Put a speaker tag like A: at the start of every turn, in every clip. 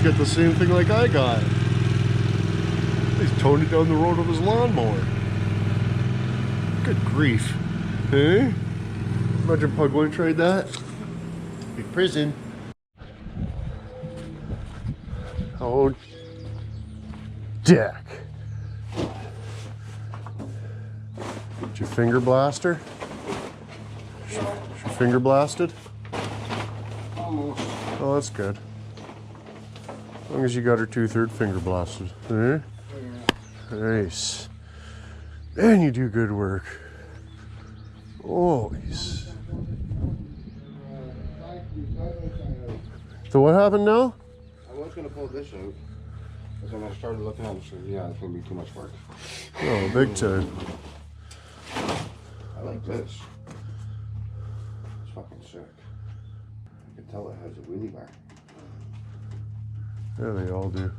A: He's got the same thing like I got. He's towing it down the road with his lawnmower. Good grief. Hey? Imagine Pug 1 tried that. Big prison. Oh, Jack. Did you finger blaster? She finger blasted?
B: Almost.
A: Oh, that's good. As long as you got her 2/3 finger blasted. Eh?
B: Yeah.
A: Nice. Man, you do good work. Oh, so what happened now?
B: I was going to pull this out, but then I started looking at it and said, yeah, it's going to be too much work.
A: Oh, big time.
B: I like this. It's fucking sick. I can tell it has a wheelie bar.
A: Yeah, they all do.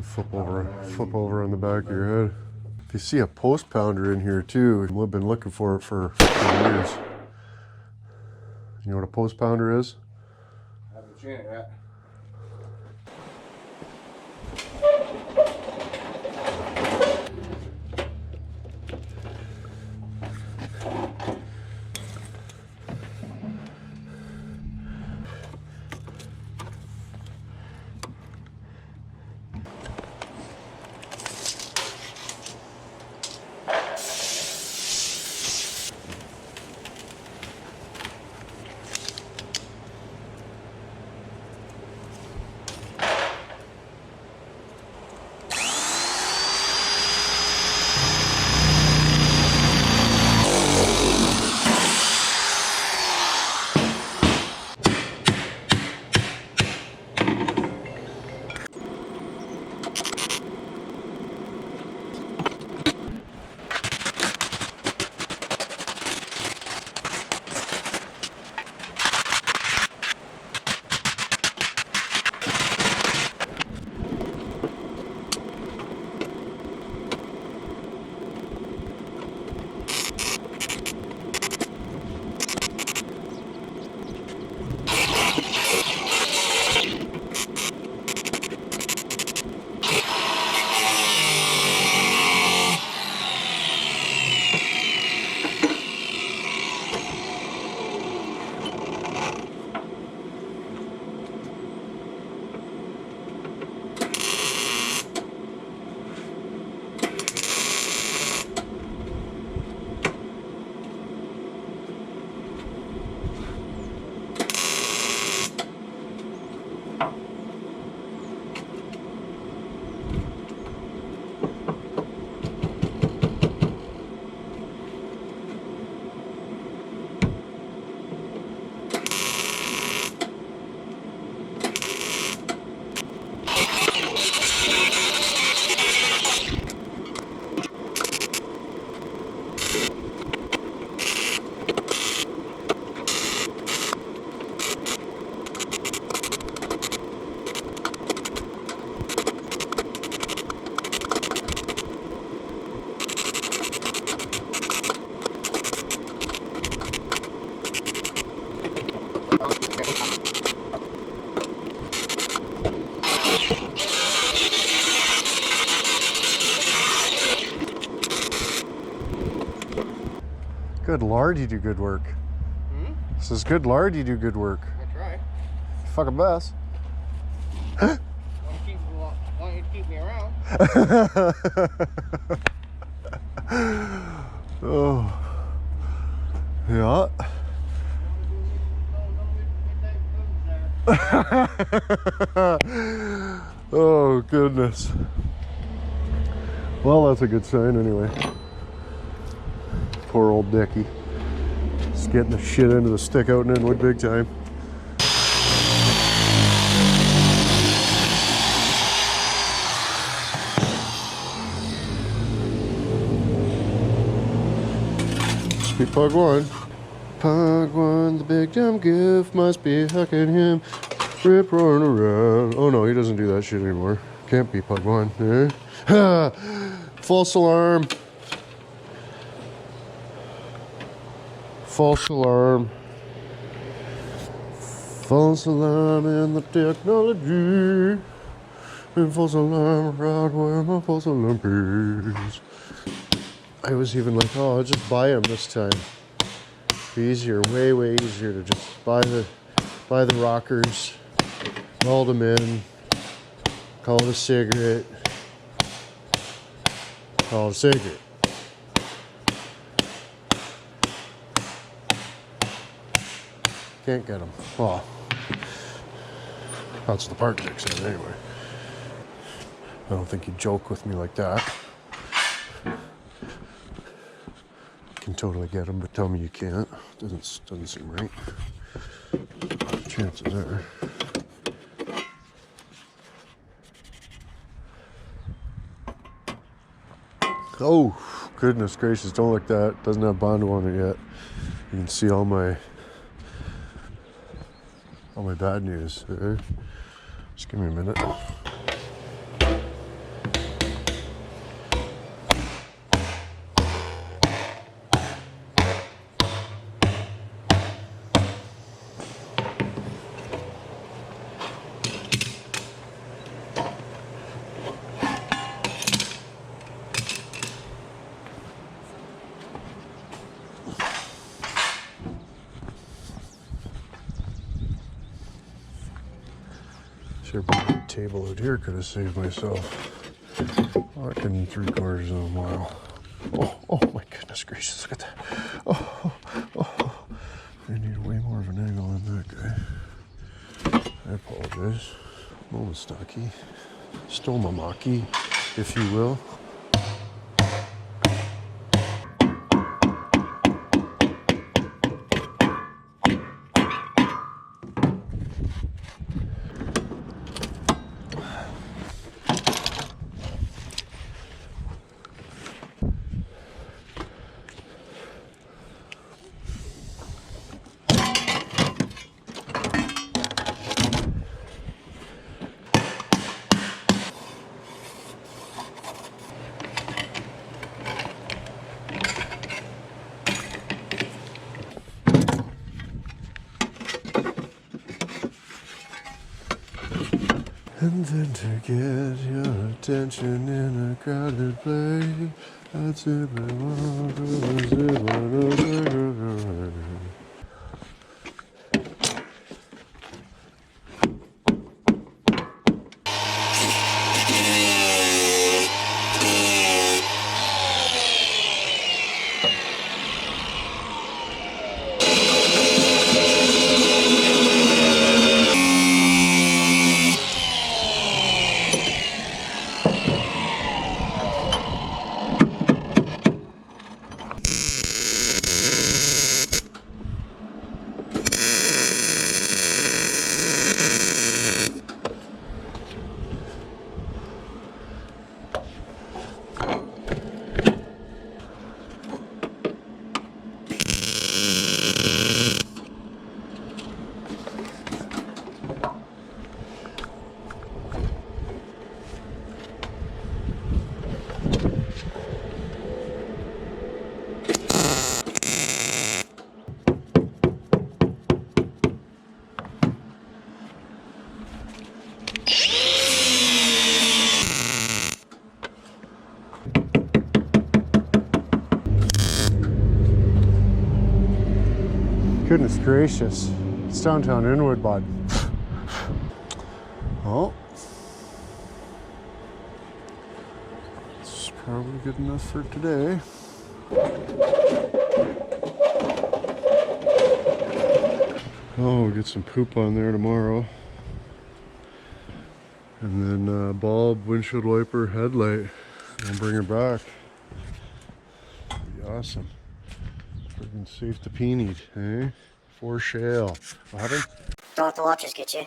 A: Flip over on the back of your head. If you see a post pounder in here too, we've been looking for it for years. You know what a post pounder is?
B: I haven't seen it yet.
A: Good Lord, you do good work. Says, good Lord, you do good work.
B: I try.
A: Fucking best.
B: Want you to keep me around?
A: Oh. Yeah. Oh, goodness. Well, that's a good sign anyway. Poor old Dickie. Just getting the shit into the stick out in Inwood big time. Must be Pug 1. Pug 1, the big dumb goof, must be hucking him. Rip roaring around. Oh no, he doesn't do that shit anymore. Can't be Pug 1. Eh? False alarm. False alarm. False alarm in the technology. And false alarm right where my false alarm is. I was even like, oh, I'll just buy them this time. Be easier, way, way easier to just buy the rockers, weld them in, call it a cigarette, call it a cigarette. Can't get them. Well, that's the part fix it anyway. I don't think you'd joke with me like that. Can totally get them, but tell me you can't. Doesn't seem right. Chances are. Oh, goodness gracious! Don't look that. Doesn't have Bondo on it yet. You can see all my bad news. Just give me a minute. Sure, the table out here could have saved myself fucking 3/4 of a mile. Oh my goodness gracious, look at that. Oh. I need way more of an angle than that guy. I apologize. Momostaki. Stomamaki, if you will. And then to get your attention in a crowded place, I'd simply want to Goodness gracious. It's downtown Inwood, bud. Well, it's probably good enough for today. Oh, we'll get some poop on there tomorrow. And then bulb, windshield wiper, headlight. We'll bring her back. That'll be awesome. Friggin' safe to peenied, eh? For shale. What happened?
C: Don't let the watches get you.